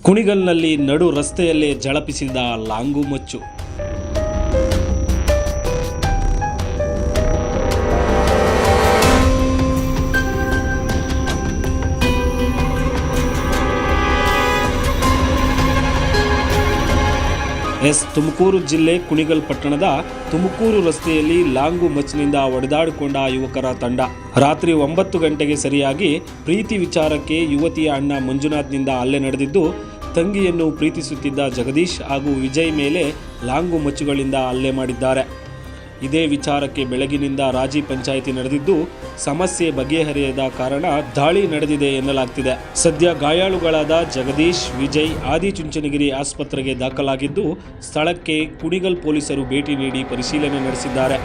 ಕುಣಿಗಲ್ನಲ್ಲಿ ನಡು ರಸ್ತೆಯಲ್ಲೇ ಝಳಪಿಸಿದ ಲಾಂಗು ಮಚ್ಚು. ತುಮಕೂರು ಜಿಲ್ಲೆ ಕುಣಿಗಲ್ ಪಟ್ಟಣದ ತುಮಕೂರು ರಸ್ತೆಯಲ್ಲಿ ಲಾಂಗು ಮಚ್ಚಿನಿಂದ ಒಡೆದಾಡಿಕೊಂಡ ಯುವಕರ ತಂಡ. ರಾತ್ರಿ 9 ಗಂಟೆಗೆ ಸರಿಯಾಗಿ ಪ್ರೀತಿ ವಿಚಾರಕ್ಕೆ ಯುವತಿಯ ಅಣ್ಣ ಮಂಜುನಾಥ್ನಿಂದ ಹಲ್ಲೆ ನಡೆದಿದ್ದು, ತಂಗಿಯನ್ನು ಪ್ರೀತಿಸುತ್ತಿದ್ದ ಜಗದೀಶ್ ಹಾಗೂ ವಿಜಯ್ ಮೇಲೆ ಲಾಂಗು ಮಚ್ಚುಗಳಿಂದ ಹಲ್ಲೆ ಮಾಡಿದ್ದಾರೆ. ಇದೇ ವಿಚಾರಕ್ಕೆ ಬೆಳಗಿನಿಂದ ರಾಜಿ ಪಂಚಾಯಿತಿ ನಡೆದಿದ್ದು, ಸಮಸ್ಯೆ ಬಗೆಹರಿಯದ ಕಾರಣ ದಾಳಿ ನಡೆದಿದೆ ಎನ್ನಲಾಗ್ತಿದೆ. ಸದ್ಯ ಗಾಯಾಳುಗಳಾದ ಜಗದೀಶ್, ವಿಜಯ್ ಆದಿಚುಂಚನಗಿರಿ ಆಸ್ಪತ್ರೆಗೆ ದಾಖಲಾಗಿದ್ದು, ಸ್ಥಳಕ್ಕೆ ಕುಣಿಗಲ್ ಪೊಲೀಸರು ಭೇಟಿ ನೀಡಿ ಪರಿಶೀಲನೆ ನಡೆಸಿದ್ದಾರೆ.